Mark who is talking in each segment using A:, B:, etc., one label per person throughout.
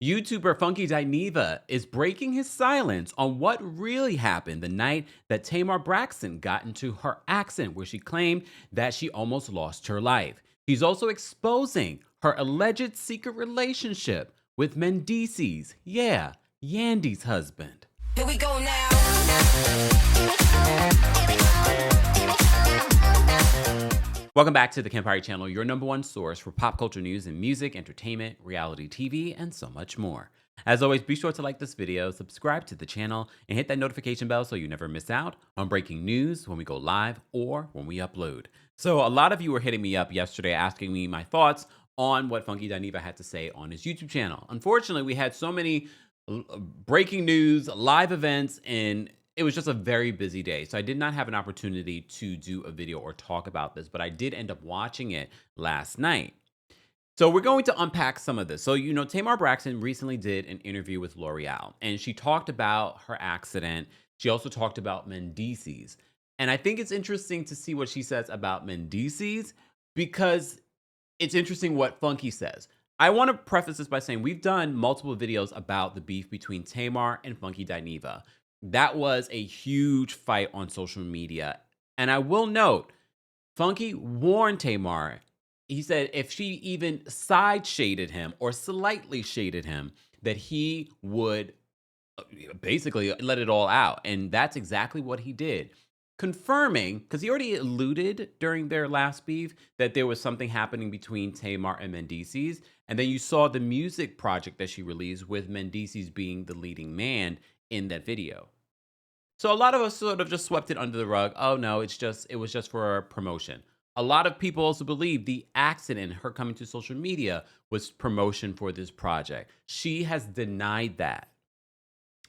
A: YouTuber Funky Dineva is breaking his silence on what really happened the night that Tamar Braxton got into her accident, where she claimed that she almost lost her life. He's also exposing her alleged secret relationship with Mendeecees, yeah, Yandy's husband.
B: Here we go now.
A: Welcome back to the Kempire Channel, your #1 source for pop culture news and music, entertainment, reality TV, and so much more. As always, be sure to like this video, subscribe to the channel, and hit that notification bell so you never miss out on breaking news when we go live or when we upload. So a lot of you were hitting me up yesterday asking me my thoughts on what Funky Dineva had to say on his YouTube channel. Unfortunately, we had so many breaking news, live events, and it was just a very busy day. So I did not have an opportunity to do a video or talk about this, but I did end up watching it last night. So we're going to unpack some of this. So, Tamar Braxton recently did an interview with L'Oreal, and she talked about her accident. She also talked about Mendeecees. And I think it's interesting to see what she says about Mendeecees, because it's interesting what Funky says. I want to preface this by saying we've done multiple videos about the beef between Tamar and Funky Dineva. That was a huge fight on social media. And I will note, Funky warned Tamar. He said if she even side shaded him or slightly shaded him, that he would basically let it all out. And that's exactly what he did. Confirming, because he already alluded during their last beef that there was something happening between Tamar and Mendeecees. And then you saw the music project that she released with Mendeecees being the leading man in that video. So a lot of us sort of just swept it under the rug. Oh no, it was just for promotion. A lot of people also believe the accident, her coming to social media, was promotion for this project. She has denied that.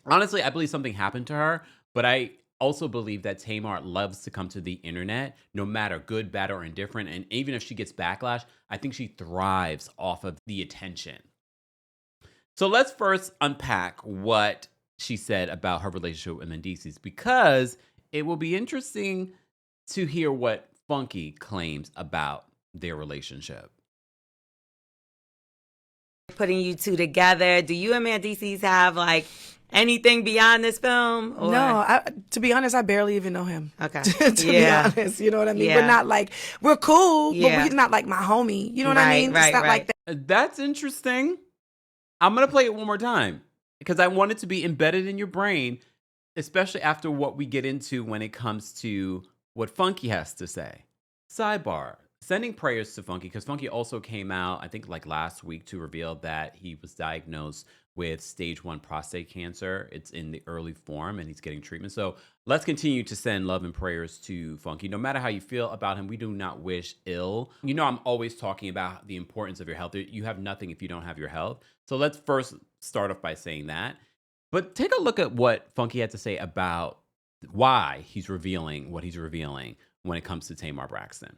A: Honestly, I believe something happened to her, but I also believe that Tamar loves to come to the internet, no matter good, bad, or indifferent. And even if she gets backlash, I think she thrives off of the attention. So let's first unpack what she said about her relationship with Mendeecees, because it will be interesting to hear what Funky claims about their relationship.
C: Putting you two together, do you and Mendeecees have like anything beyond this film? Or?
D: No, to be honest, I barely even know him.
C: Okay.
D: to be honest, you know what I mean?
C: Yeah.
D: We're not like, we're cool,
C: Yeah.
D: but he's not like my homie. You know what I mean?
C: Right,
D: It's not
C: right.
D: like that.
A: That's interesting. I'm going to play it one more time because I want it to be embedded in your brain, especially after what we get into when it comes to what Funky has to say. Sidebar. Sending prayers to Funky, because Funky also came out, I think like last week, to reveal that he was diagnosed with stage 1 prostate cancer. It's in the early form and he's getting treatment. So let's continue to send love and prayers to Funky. No matter how you feel about him, we do not wish ill. I'm always talking about the importance of your health. You have nothing if you don't have your health. So let's first start off by saying that. But take a look at what Funky had to say about why he's revealing what he's revealing when it comes to Tamar Braxton.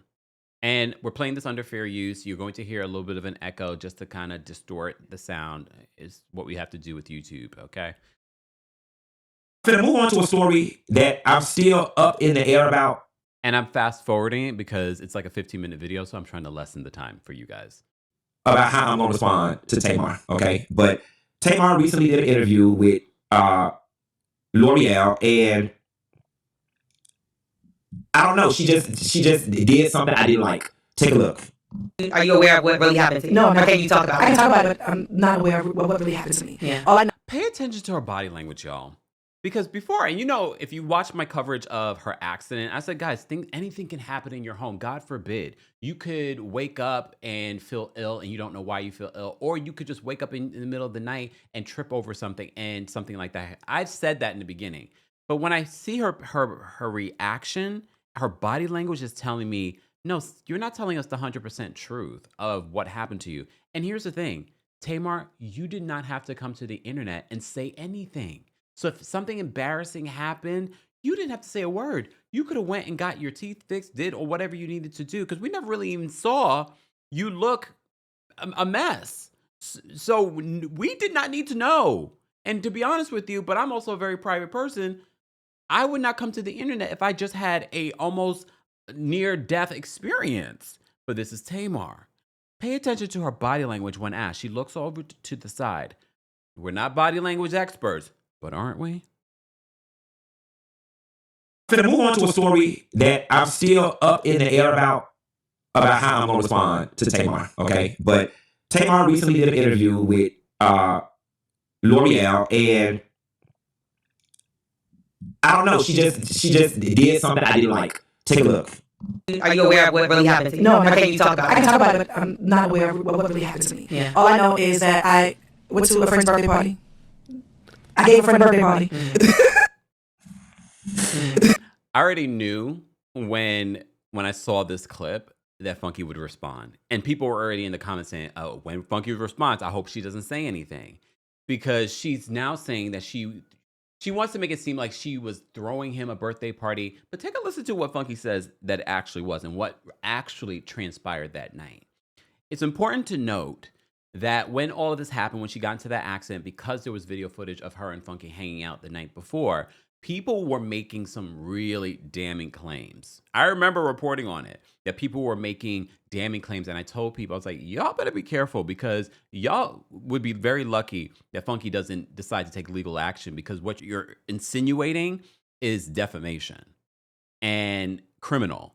A: And we're playing this under fair use. You're going to hear a little bit of an echo just to kind of distort the sound, is what we have to do with YouTube, okay?
E: I'm gonna move on to a story that I'm still up in the air about.
A: And I'm fast forwarding it because it's like a 15-minute video, so I'm trying to lessen the time for you guys.
E: About how I'm gonna respond to Tamar, okay? But Tamar recently did an interview with L'Oreal, and I don't know, she just did something I didn't like. Take a look.
C: Are you aware of what really happened to you?
D: No, I'm not.
C: Okay, you talk about
D: I can
C: it.
D: talk about it, but I'm not aware of what really happened to me.
C: Yeah.
D: All I know.
A: Pay attention to her body language, y'all. Because before, and if you watch my coverage of her accident, I said, guys, anything can happen in your home. God forbid. You could wake up and feel ill and you don't know why you feel ill. Or you could just wake up in the middle of the night and trip over something and something like that. I've said that in the beginning. But when I see her reaction, her body language is telling me, no, you're not telling us the 100% truth of what happened to you. And here's the thing, Tamar, you did not have to come to the internet and say anything. So if something embarrassing happened, you didn't have to say a word. You could have went and got your teeth fixed, or whatever you needed to do, because we never really even saw you look a mess. So we did not need to know. And to be honest with you, but I'm also a very private person, I would not come to the internet if I just had a almost near-death experience. But this is Tamar. Pay attention to her body language when asked. She looks over to the side. We're not body language experts, but aren't we?
E: I'm finna move on to a story that I'm still up in the air about how I'm gonna respond to Tamar. Okay, but Tamar recently did an interview with L'Oreal, and I don't know. She just did something I didn't like. Take a look.
C: Are you aware of what really happened to you?
D: No,
C: Or can you talk about
D: I can
C: it?
D: talk about it, but I'm not aware of what really happened to me.
C: Yeah.
D: All I know is that I went to a friend's birthday party. I gave a friend a birthday party.
A: I already knew when I saw this clip that Funky would respond. And people were already in the comments saying, oh, when Funky responds, I hope she doesn't say anything. Because she's now saying that she wants to make it seem like she was throwing him a birthday party. But take a listen to what Funky says that it actually was and what actually transpired that night. It's important to note that when all of this happened, when she got into that accident, because there was video footage of her and Funky hanging out the night before, people were making some really damning claims. I remember reporting on it, that people were making damning claims. And I told people, I was like, y'all better be careful, because y'all would be very lucky that Funky doesn't decide to take legal action, because what you're insinuating is defamation and criminal.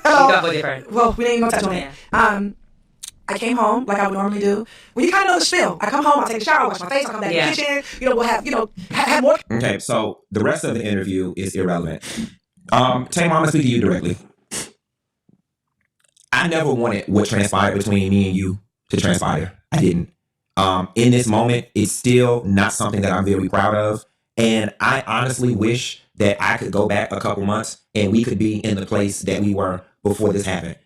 D: Well, we ain't gonna touch on it. I came home like I would normally do. Well, you kind of know the spiel. I come home, I take a shower, wash my face, I come back in the kitchen. We'll have more.
E: Okay, so the rest of the interview is irrelevant. Tamar, I'm gonna speak to you directly. I never wanted what transpired between me and you to transpire. I didn't. In this moment, it's still not something that I'm very proud of. And I honestly wish that I could go back a couple months and we could be in the place that we were before this happened.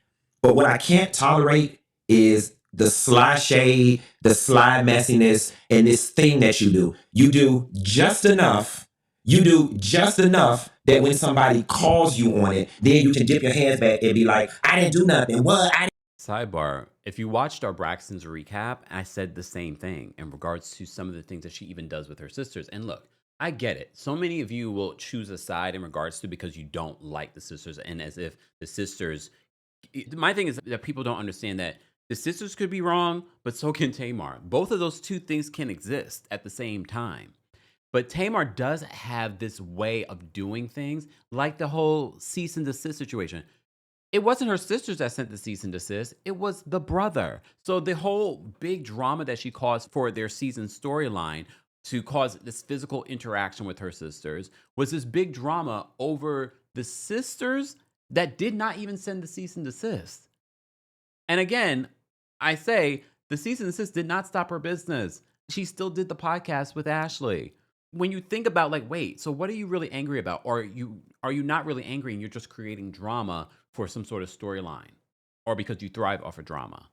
E: But what I can't tolerate is the sly shade, the sly messiness, and this thing that you do. You do just enough. You do just enough that when somebody calls you on it, then you can dip your hands back and be like, I didn't do nothing. What?
A: Sidebar, if you watched our Braxton's recap, I said the same thing in regards to some of the things that she even does with her sisters. And look, I get it. So many of you will choose a side in regards to because you don't like the sisters, and as if the sisters... My thing is that people don't understand that the sisters could be wrong, but so can Tamar. Both of those two things can exist at the same time. But Tamar does have this way of doing things, like the whole cease and desist situation. It wasn't her sisters that sent the cease and desist. It was the brother. So the whole big drama that she caused for their season storyline to cause this physical interaction with her sisters was this big drama over the sisters that did not even send the cease and desist. And again, I say the cease and desist did not stop her business. She still did the podcast with Ashley. When you think about, like, wait, so what are you really angry about? Or are you not really angry and you're just creating drama for some sort of storyline? Or because you thrive off of drama?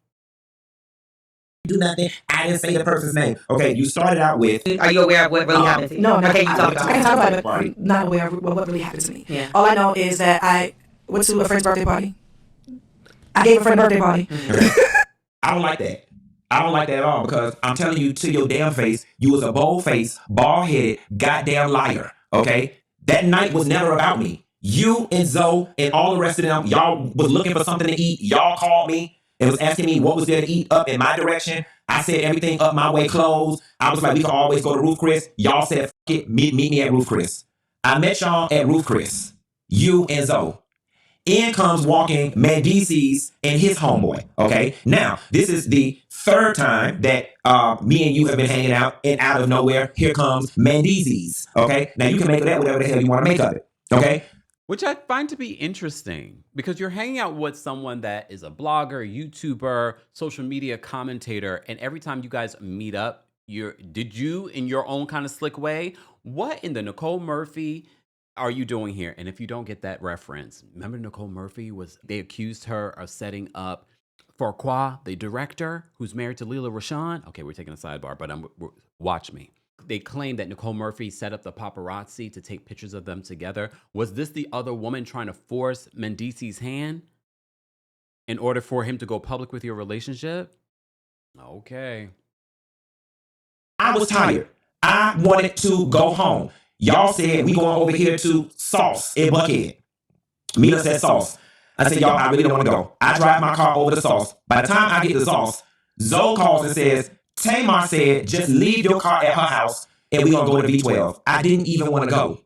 E: Do nothing. I didn't say the person's name. Okay, you started out with...
C: Are you aware of what really happened to you?
D: No,
C: Or can you talk about
D: I can
C: it?
D: talk about it, but I'm not aware of what really happened to me.
C: Yeah.
D: All I know is that I went to a friend's birthday party. I gave a friend a birthday party.
E: Okay. I don't like that. I don't like that at all, because I'm telling you to your damn face, you was a bold-faced, bald-headed, goddamn liar, okay? That night was never about me. You and Zoe and all the rest of them, y'all was looking for something to eat. Y'all called me and was asking me what was there to eat up in my direction. I said everything up my way closed. I was like, we can always go to Roof Chris. Y'all said, F it, meet me at Roof Chris. I met y'all at Roof Chris. You and Zoe. In comes walking Mendeecees and his homeboy. Okay, now this is the third time that me and you have been hanging out, and out of nowhere, here comes Mendeecees. Okay, now you can make of that whatever the hell you want to make of it. Okay,
A: Which I find to be interesting, because you're hanging out with someone that is a blogger, YouTuber, social media commentator, and every time you guys meet up, did you, in your own kind of slick way, what in the Nicole Murphy are you doing here? And if you don't get that reference, remember Nicole Murphy they accused her of setting up Farquaad, the director, who's married to Leela Rashawn. Okay, we're taking a sidebar, but watch me. They claimed that Nicole Murphy set up the paparazzi to take pictures of them together. Was this the other woman trying to force Mendeecees' hand in order for him to go public with your relationship? Okay.
E: I was tired. I wanted to go home. Y'all said we going over here to Sauce in Buckhead. Mina said Sauce. I said, y'all, I really don't want to go. I drive my car over to Sauce. By the time I get to Sauce, Zoe calls and says, Tamar said, just leave your car at her house and we're going to go to V12. I didn't even want to go.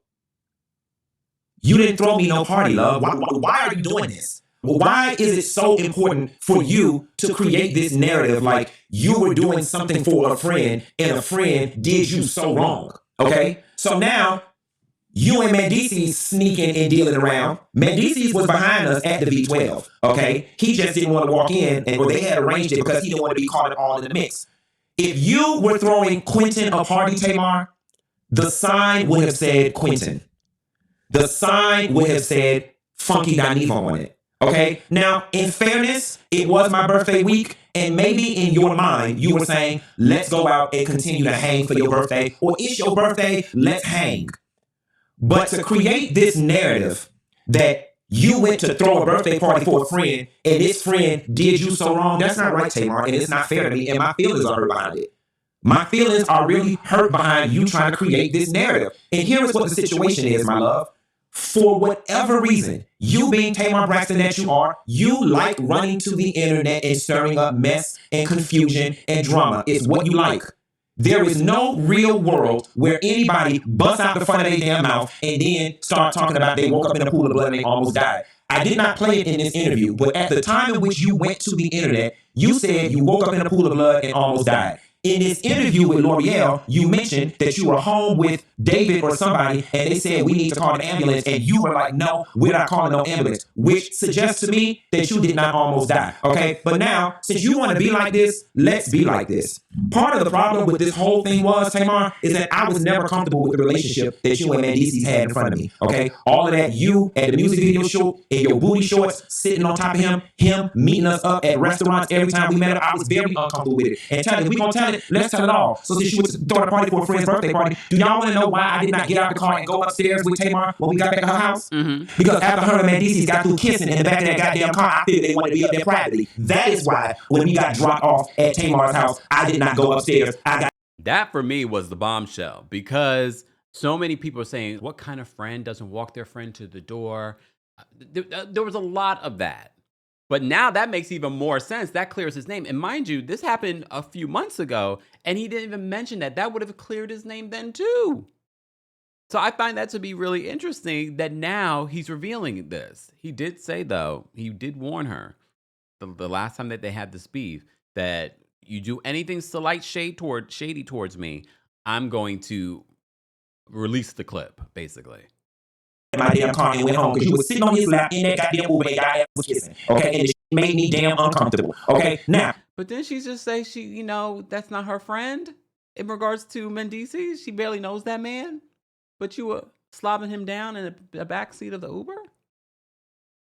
E: You didn't throw me no party, love. Why are you doing this? Why is it so important for you to create this narrative like you were doing something for a friend and a friend did you so wrong? Okay? So now you and Mendeecees sneaking and dealing around. Mendeecees was behind us at the V12. Okay? He just didn't want to walk in, and they had arranged it because he didn't want to be caught all in the mix. If you were throwing Quentin a party, Tamar, the sign would have said Quentin. The sign would have said Funky Dineva on it. Okay? Now, in fairness, it was my birthday week, and maybe in your mind, you were saying, let's go out and continue to hang for your birthday, or it's your birthday, let's hang. But to create this narrative that you went to throw a birthday party for a friend, and this friend did you so wrong, that's not right, Tamar, and it's not fair to me, and my feelings are hurt behind it. My feelings are really hurt behind you trying to create this narrative. And here is what the situation is, my love. For whatever reason, you being Tamar Braxton that you like running to the internet and stirring up mess and confusion and drama. It's what you like. There is no real world where anybody busts out the front of their damn mouth and then start talking about they woke up in a pool of blood and they almost died. I did not play it in this interview, but at the time in which you went to the internet, you said you woke up in a pool of blood and almost died. In this interview with L'Oreal, you mentioned that you were home with David or somebody, and they said, we need to call an ambulance, and you were like, no, we're not calling no ambulance, which suggests to me that you did not almost die, okay? But now, since you want to be like this, let's be like this. Part of the problem with this whole thing was, Tamar, is that I was never comfortable with the relationship that you and Mendeecees had in front of me, okay? All of that, you at the music video shoot, in your booty shorts, sitting on top of him meeting us up at restaurants every time we met up, I was very uncomfortable with it. And tell it, we gonna tell it, let's tell it all. So since you was throwing a party for a friend's birthday party, do y'all want to know why I did not get out the car and go upstairs with Tamar when we got back at her house? Mm-hmm. Because after her and Mendeecees got through kissing in the back of that goddamn car, I figured they wanted to be up there privately. That is why when we got dropped off at Tamar's house, I did not go upstairs.
A: That for me was the bombshell, because so many people are saying, what kind of friend doesn't walk their friend to the door? There was a lot of that. But now that makes even more sense. That clears his name. And mind you, this happened a few months ago, and he didn't even mention that. That would have cleared his name then too. So I find that to be really interesting that now he's revealing this. He did say, though, he did warn her the last time that they had this beef, that you do anything slight shady towards me, I'm going to release the clip, basically.
E: My damn car and went home because you was sitting on his lap in that goddamn Uber and y'all was kissing. Okay, and it made me damn uncomfortable. Okay, now.
A: But didn't she just say that's not her friend in regards to Mendeecees? She barely knows that man, but you were slobbing him down in the back seat of the Uber?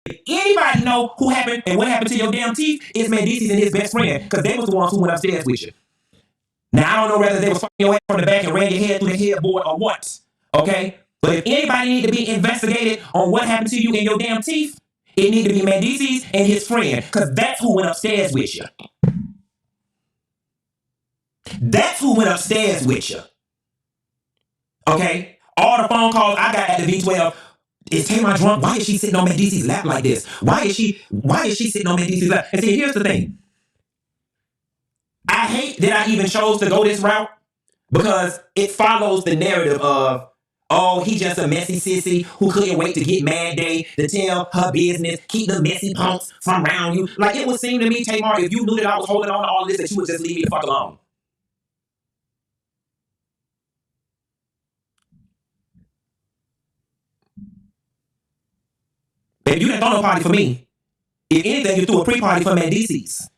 E: If anybody know who happened and what happened to your damn teeth, it's Mendeecees and his best friend, because they was the ones who went upstairs with you. Now I don't know whether they was fucking your ass from the back and ran your head through the headboard or what. Okay. But if anybody need to be investigated on what happened to you in your damn teeth, it need to be Mendeecees and his friend, because that's who went upstairs with you. That's who went upstairs with you. Okay? All the phone calls I got at the V12, is Tamar drunk? Why is she sitting on Mendeecees' lap like this? Why is she sitting on Mendeecees' lap? And see, here's the thing. I hate that I even chose to go this route, because it follows the narrative of, oh, he just a messy sissy who couldn't wait to get Mad Day to tell her business, keep the messy punks from around you. Like, it would seem to me, Tamar, if you knew that I was holding on to all this, that you would just leave me the fuck alone. If you didn't throw no party for me, if anything, you threw a pre-party for Mendeecees.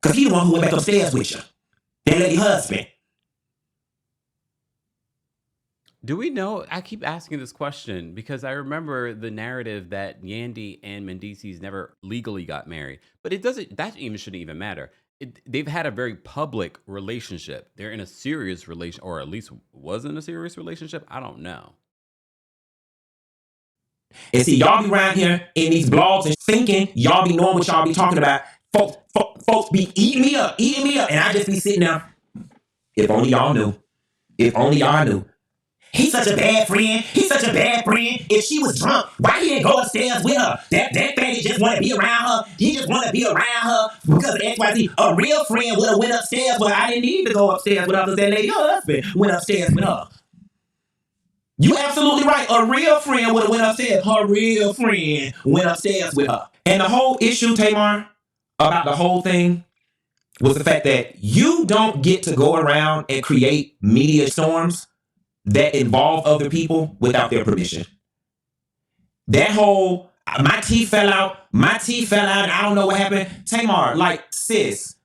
E: Because he the one who went back upstairs with you. That lady husband.
A: Do we know? I keep asking this question because I remember the narrative that Yandy and Mendeecees never legally got married, but it doesn't. That even shouldn't even matter. They've had a very public relationship. They're in a serious relation, or at least was in a serious relationship. I don't know.
E: And see, y'all be around here in these blogs and thinking y'all be knowing what y'all be talking about. Folks be eating me up, and I just be sitting there. If only y'all knew. If only y'all knew. He's such a bad friend. He's such a bad friend. If she was drunk, why he didn't go upstairs with her? That fatty just want to be around her. He just want to be around her because of XYZ. A real friend would have went upstairs, but I didn't need to go upstairs with her because that lady husband went upstairs with her. You absolutely right. A real friend would have went upstairs. Her real friend went upstairs with her. And the whole issue, Tamar, about the whole thing was the fact that you don't get to go around and create media storms that involve other people without their permission. That whole, my teeth fell out, and I don't know what happened. Tamar, like, sis.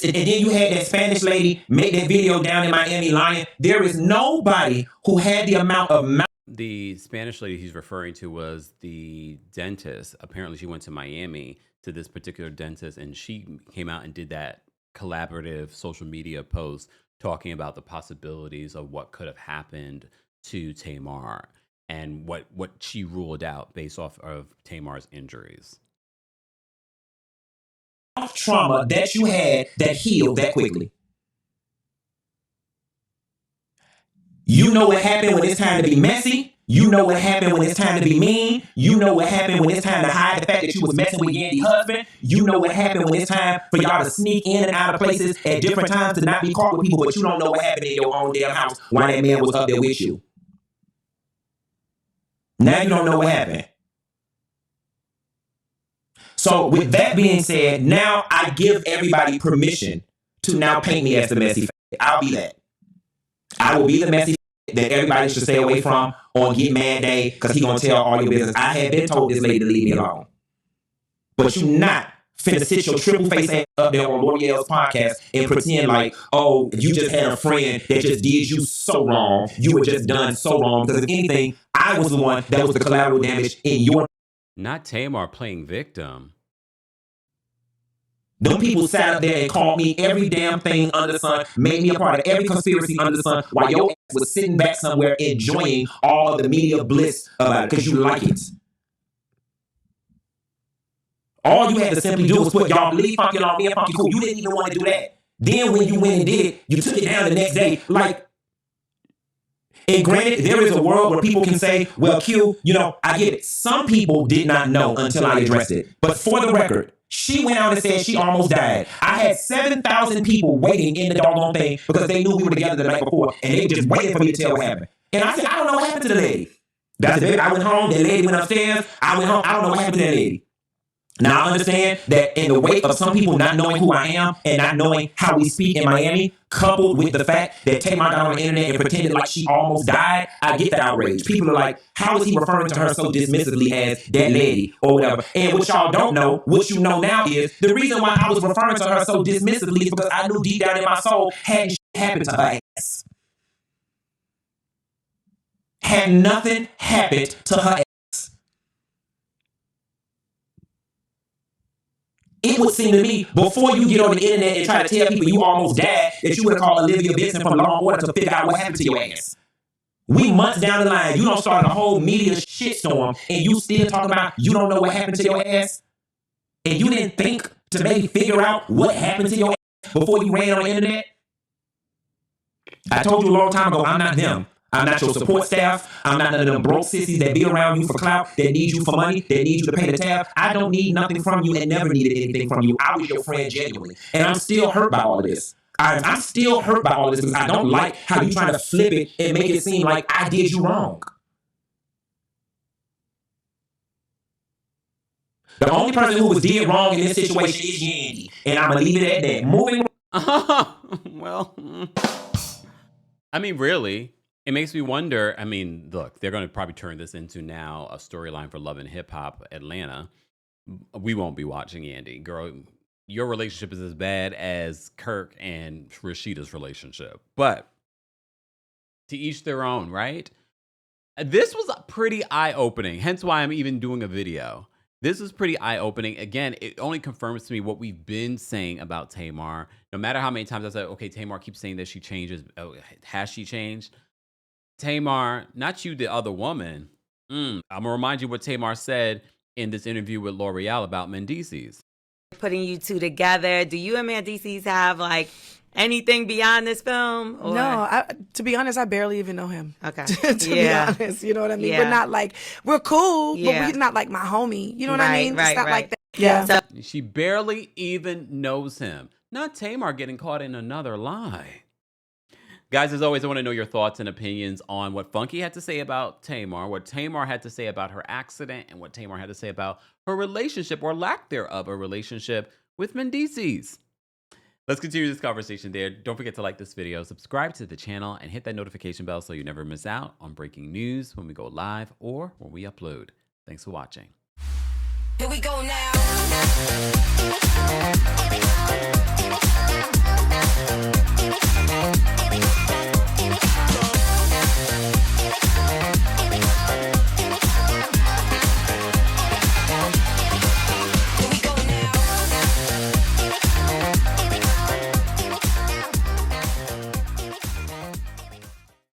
E: And then you had that Spanish lady make that video down in Miami lying. There is nobody who had the amount of mouth.
A: The Spanish lady he's referring to was the dentist. Apparently she went to Miami to this particular dentist, and she came out and did that collaborative social media post talking about the possibilities of what could have happened to Tamar and what she ruled out based off of Tamar's injuries.
E: Trauma that you had that healed that quickly. You know what happened when it's time to be messy. You know what happened when it's time to be mean. You know what happened when it's time to hide the fact that you was messing with Yandy's husband. You know what happened when it's time for y'all to sneak in and out of places at different times to not be caught with people, but you don't know what happened in your own damn house while that man was up there with you. Now you don't know what happened. So with that being said, now I give everybody permission to now paint me as the messy. I'll be that. I will be the messy that everybody should stay away from on Get Mad Day because he gonna tell all your business. I had been told this lady to leave me alone. But you not finna sit your triple face ass up there on L'Oreal's podcast and pretend like, oh, you just had a friend that just did you so wrong. You were just done so wrong. Because if anything, I was the one that was the collateral damage in your.
A: Not Tamar playing victim.
E: Them people sat up there and called me every damn thing under the sun, made me a part of every conspiracy under the sun, while your ass was sitting back somewhere enjoying all of the media bliss about it because you like it. All you had to simply do was put y'all believe Funky on me and Funky cool. You didn't even want to do that. Then when you went and did it, you took it down the next day. Like, and granted, there is a world where people can say, well, Q, you know, I get it. Some people did not know until I addressed it. But for the record, she went out and said she almost died. I had 7,000 people waiting in the doggone thing because they knew we were together the night before, and they were just waiting for me to tell what happened. And I said, I don't know what happened to the lady. That's it. I went home, the lady went upstairs, I went home, I don't know what happened to that lady. Now, I understand that in the wake of some people not knowing who I am and not knowing how we speak in Miami, coupled with the fact that Tamar got on the internet and pretended like she almost died, I get the outrage. People are like, how is he referring to her so dismissively as that lady or whatever? And what y'all don't know, what you know now is, the reason why I was referring to her so dismissively is because I knew deep down in my soul, hadn't shit happened to her ass. Had nothing happened to her ass. It would seem to me, before you get on the internet and try to tell people you almost died, that you would have called Olivia Benson from Law & Order to figure out what happened to your ass. We months down the line, you don't start a whole media shitstorm, and you still talking about you don't know what happened to your ass? And you didn't think to maybe figure out what happened to your ass before you ran on the internet? I told you a long time ago, I'm not them. I'm not your support staff. I'm not none of them broke sissies that be around you for clout, that need you for money, that need you to pay the tab. I don't need nothing from you and never needed anything from you. I was your friend genuinely. And I'm still hurt by all of this. I'm still hurt by all of this because I don't like how you trying to flip it and make it seem like I did you wrong. The only person who was did wrong in this situation is Yandy. And I'm going to leave it at that. Moving on.
A: Well, I mean, really. It makes me wonder. I mean, look, they're going to probably turn this into now a storyline for Love and Hip Hop Atlanta. We won't be watching Yandy. Girl, your relationship is as bad as Kirk and Rashida's relationship. But to each their own, right? This was pretty eye-opening. Hence why I'm even doing a video. This is pretty eye-opening. Again, it only confirms to me what we've been saying about Tamar. No matter how many times I said, okay, Tamar keeps saying that she changes. Oh, has she changed? Tamar, not you, the other woman. I'm going to remind you what Tamar said in this interview with L'Oreal about Mendeecees.
C: Putting you two together. Do you and Mendeecees have like anything beyond this film? Or?
D: No, to be honest, I barely even know him.
C: Okay.
D: to be honest, you know what I mean?
C: Yeah.
D: We're not like, we're cool,
C: Yeah.
D: but he's not like my homie. You know what I
C: Right,
D: mean?
C: right,
D: It's not
C: right.
D: like that. Yeah.
C: So,
A: She barely even knows him. Not Tamar getting caught in another lie. Guys, as always, I want to know your thoughts and opinions on what Funky had to say about Tamar, what Tamar had to say about her accident, and what Tamar had to say about her relationship or lack thereof a relationship with Mendeecees. Let's continue this conversation there. Don't forget to like this video, subscribe to the channel, and hit that notification bell so you never miss out on breaking news when we go live or when we upload. Thanks for watching.
B: Here we go now.